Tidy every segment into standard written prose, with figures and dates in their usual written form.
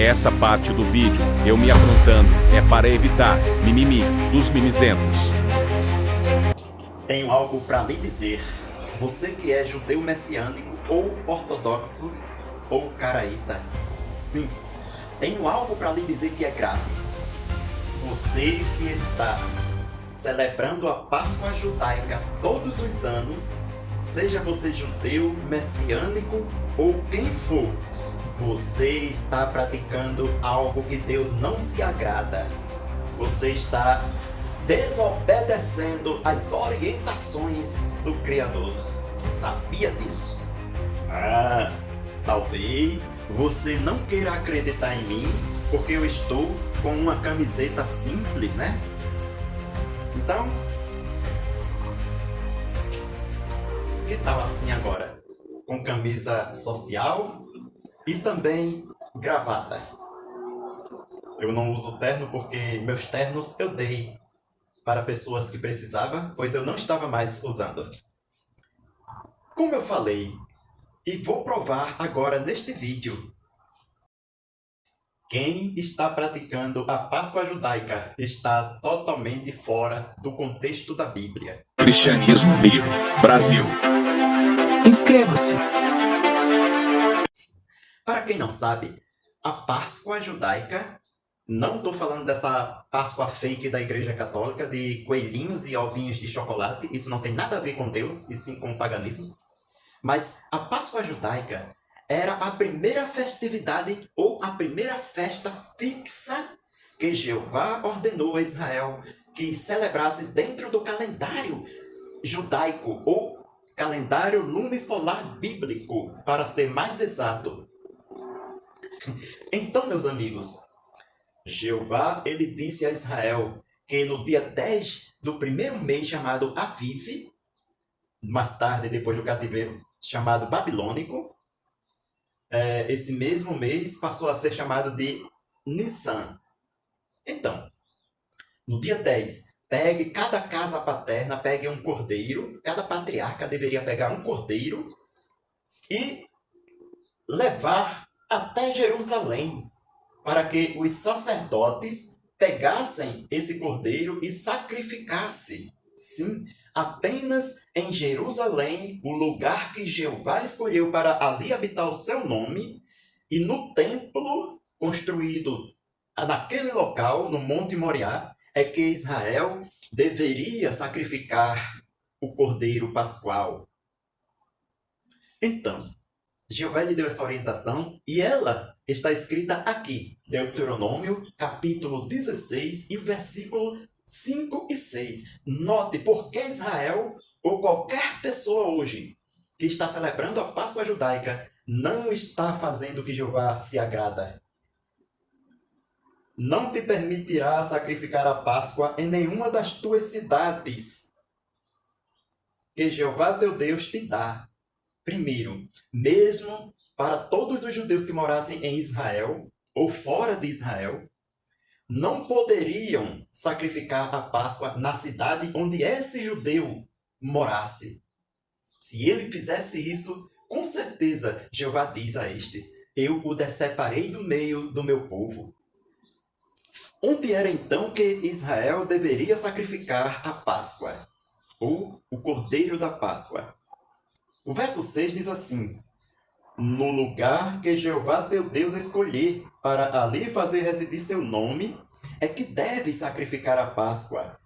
Essa parte do vídeo, eu me aprontando, é para evitar mimimi dos mimizentos. Tenho algo para lhe dizer. Você que é judeu messiânico ou ortodoxo ou caraíta. Sim, tenho algo para lhe dizer que é grave. Você que está celebrando a Páscoa judaica todos os anos, seja você judeu, messiânico ou quem for, você está praticando algo que Deus não se agrada. Você está desobedecendo as orientações do Criador. Sabia disso? Talvez você não queira acreditar em mim porque eu estou com uma camiseta simples, né? Então, que tal assim agora? Com camisa social e também gravata. Eu não uso terno porque meus ternos eu dei para pessoas que precisavam, pois eu não estava mais usando. Como eu falei, e vou provar agora neste vídeo, quem está praticando a Páscoa judaica está totalmente fora do contexto da Bíblia. Cristianismo Livre, Brasil. Inscreva-se! Para quem não sabe, a Páscoa judaica, não estou falando dessa Páscoa fake da Igreja Católica, de coelhinhos e ovinhos de chocolate, isso não tem nada a ver com Deus, e sim com o paganismo. Mas a Páscoa judaica era a primeira festividade ou a primeira festa fixa que Jeová ordenou a Israel que celebrasse dentro do calendário judaico ou calendário lunisolar bíblico, para ser mais exato. Então, meus amigos, Jeová ele disse a Israel que no dia 10 do primeiro mês chamado Aviv, mais tarde depois do cativeiro chamado babilônico, esse mesmo mês passou a ser chamado de Nissan. Então, no dia 10, pegue cada casa paterna, pegue um cordeiro, cada patriarca deveria pegar um cordeiro e levar até Jerusalém, para que os sacerdotes pegassem esse cordeiro e sacrificassem. Sim, apenas em Jerusalém, o lugar que Jeová escolheu para ali habitar o seu nome, e no templo construído naquele local, no Monte Moriá, é que Israel deveria sacrificar o cordeiro pascual. Então, Jeová lhe deu essa orientação e ela está escrita aqui, Deuteronômio, capítulo 16 e versículo 5 e 6. Note por que Israel, ou qualquer pessoa hoje que está celebrando a Páscoa judaica, não está fazendo o que Jeová se agrada. Não te permitirá sacrificar a Páscoa em nenhuma das tuas cidades que Jeová teu Deus te dá. Primeiro, mesmo para todos os judeus que morassem em Israel ou fora de Israel, não poderiam sacrificar a Páscoa na cidade onde esse judeu morasse. Se ele fizesse isso, com certeza Jeová diz a estes: eu o separei do meio do meu povo. Onde era então que Israel deveria sacrificar a Páscoa, ou o cordeiro da Páscoa? O verso 6 diz assim: no lugar que Jeová teu Deus escolher para ali fazer residir seu nome, é que deve sacrificar a Páscoa.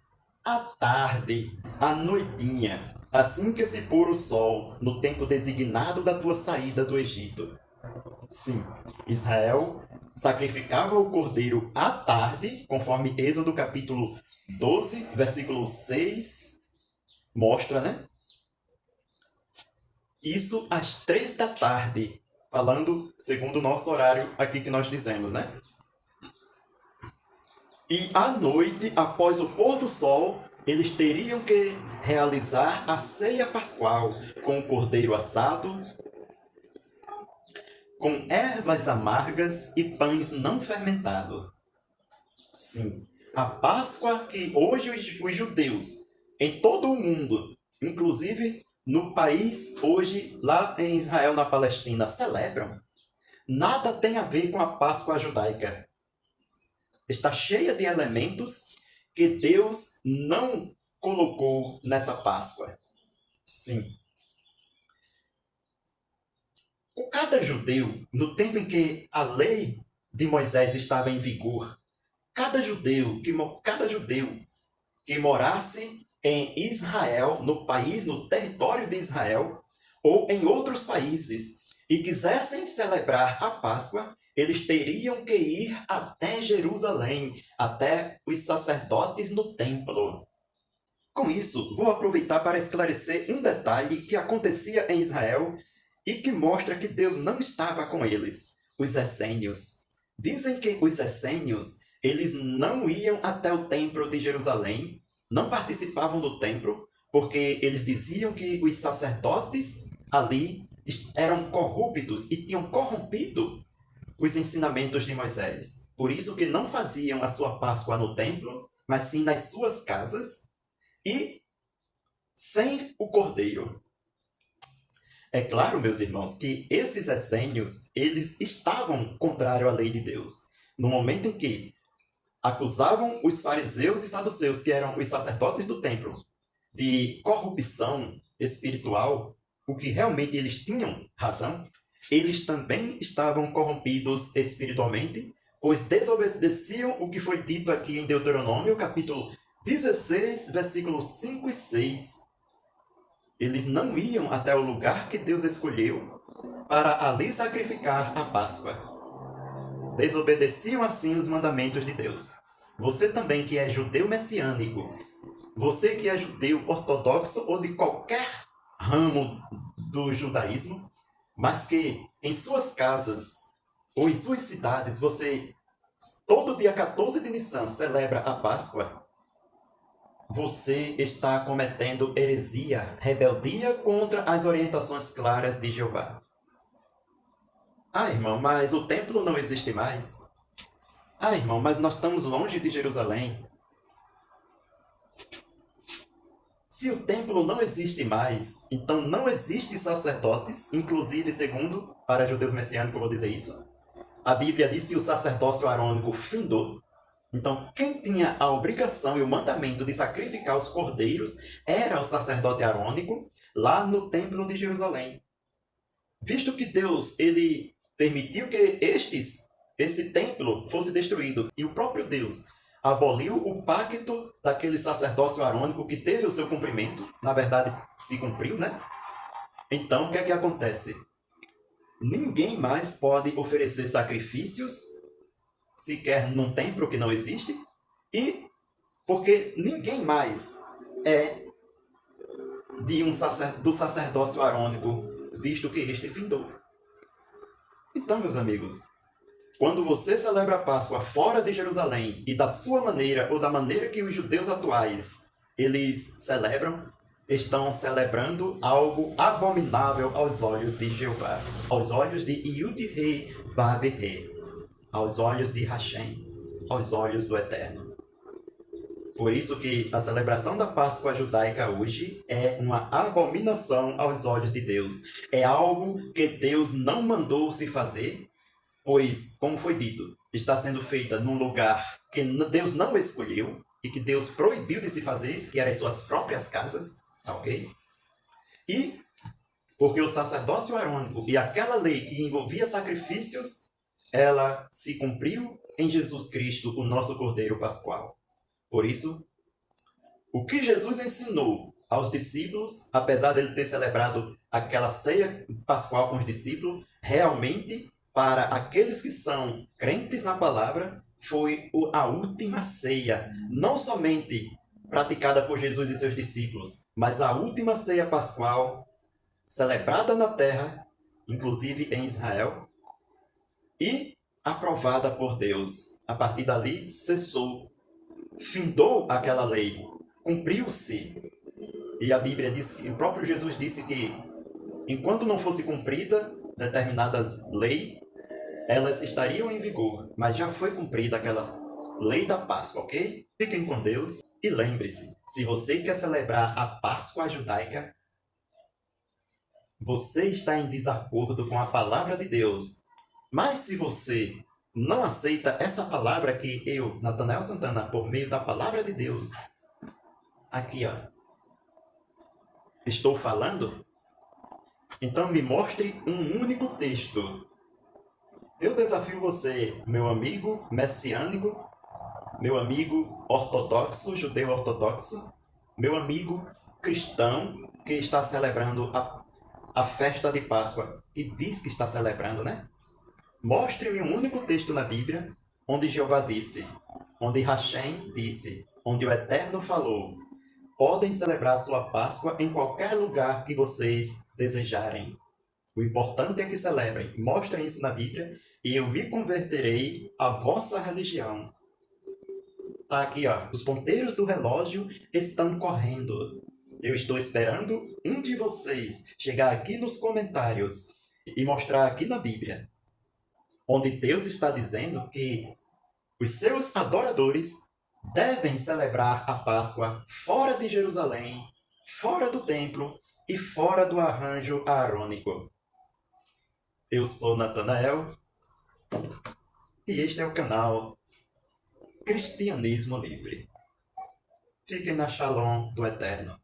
À tarde, à noitinha, assim que se pôr o sol, no tempo designado da tua saída do Egito. Sim, Israel sacrificava o cordeiro à tarde, conforme Êxodo capítulo 12, versículo 6, mostra, né? Isso às 3 da tarde, falando segundo o nosso horário aqui que nós dizemos, né? E à noite, após o pôr do sol, eles teriam que realizar a ceia pascual com o cordeiro assado, com ervas amargas e pães não fermentados. Sim, a Páscoa que hoje os judeus em todo o mundo, inclusive no país hoje, lá em Israel, na Palestina, celebram, nada tem a ver com a Páscoa judaica. Está cheia de elementos que Deus não colocou nessa Páscoa. Sim. Cada judeu, no tempo em que a lei de Moisés estava em vigor, cada judeu que morasse em Israel, no país, no território de Israel, ou em outros países, e quisessem celebrar a Páscoa, eles teriam que ir até Jerusalém, até os sacerdotes no templo. Com isso, vou aproveitar para esclarecer um detalhe que acontecia em Israel e que mostra que Deus não estava com eles, os essênios. Dizem que os essênios, eles não iam até o templo de Jerusalém, não participavam do templo, porque eles diziam que os sacerdotes ali eram corruptos e tinham corrompido os ensinamentos de Moisés. Por isso que não faziam a sua Páscoa no templo, mas sim nas suas casas e sem o cordeiro. É claro, meus irmãos, que esses essênios, eles estavam contrários à lei de Deus. No momento em que acusavam os fariseus e saduceus, que eram os sacerdotes do templo, de corrupção espiritual, o que realmente eles tinham razão, eles também estavam corrompidos espiritualmente, pois desobedeciam o que foi dito aqui em Deuteronômio, capítulo 16, versículos 5 e 6. Eles não iam até o lugar que Deus escolheu para ali sacrificar a Páscoa. Desobedeciam assim os mandamentos de Deus. Você também que é judeu messiânico, você que é judeu ortodoxo ou de qualquer ramo do judaísmo, mas que em suas casas ou em suas cidades você todo dia 14 de Nissan celebra a Páscoa, você está cometendo heresia, rebeldia contra as orientações claras de Jeová. Ah, irmão, mas o templo não existe mais. Ah, irmão, mas nós estamos longe de Jerusalém. Se o templo não existe mais, então não existe sacerdotes, inclusive segundo, para judeus messiânicos eu vou dizer isso. A Bíblia diz que o sacerdócio arônico findou. Então, quem tinha a obrigação e o mandamento de sacrificar os cordeiros era o sacerdote arônico lá no templo de Jerusalém. Visto que Deus ele permitiu que este templo fosse destruído e o próprio Deus aboliu o pacto daquele sacerdócio arônico que teve o seu cumprimento, na verdade se cumpriu, né? Então, o que é que acontece? Ninguém mais pode oferecer sacrifícios sequer num templo que não existe, e porque ninguém mais é do sacerdócio arônico, visto que este findou. Então, meus amigos, quando você celebra a Páscoa fora de Jerusalém e da sua maneira ou da maneira que os judeus atuais eles celebram, estão celebrando algo abominável aos olhos de Jeová, aos olhos de Yud-Heh Vav-Heh, aos olhos de Hashem, aos olhos do Eterno. Por isso que a celebração da Páscoa judaica hoje é uma abominação aos olhos de Deus. É algo que Deus não mandou se fazer, pois, como foi dito, está sendo feita num lugar que Deus não escolheu e que Deus proibiu de se fazer, que eram as suas próprias casas, ok? E porque o sacerdócio arônico e aquela lei que envolvia sacrifícios, ela se cumpriu em Jesus Cristo, o nosso Cordeiro Pascual. Por isso, o que Jesus ensinou aos discípulos, apesar de ele ter celebrado aquela ceia pascual com os discípulos, realmente, para aqueles que são crentes na palavra, foi a última ceia, não somente praticada por Jesus e seus discípulos, mas a última ceia pascual celebrada na terra, inclusive em Israel, e aprovada por Deus. A partir dali, cessou, findou aquela lei, cumpriu-se. E a Bíblia diz que o próprio Jesus disse que enquanto não fosse cumprida determinadas leis, elas estariam em vigor, mas já foi cumprida aquela lei da Páscoa, ok? Fiquem com Deus e lembre-se, se você quer celebrar a Páscoa judaica, você está em desacordo com a palavra de Deus, Mas se você não aceita essa palavra que eu, Natanael Santana, por meio da palavra de Deus, aqui, ó, estou falando, então me mostre um único texto. Eu desafio você, meu amigo messiânico, meu amigo ortodoxo, judeu ortodoxo, meu amigo cristão que está celebrando a festa de Páscoa e diz que está celebrando, né? Mostre-me um único texto na Bíblia onde Jeová disse, onde Hashem disse, onde o Eterno falou: podem celebrar sua Páscoa em qualquer lugar que vocês desejarem. O importante é que celebrem. Mostrem isso na Bíblia e eu me converterei à vossa religião. Tá aqui, ó. Os ponteiros do relógio estão correndo. Eu estou esperando um de vocês chegar aqui nos comentários e mostrar aqui na Bíblia, onde Deus está dizendo que os seus adoradores devem celebrar a Páscoa fora de Jerusalém, fora do templo e fora do arranjo aarônico. Eu sou Natanael e este é o canal Cristianismo Livre. Fiquem na Shalom do Eterno.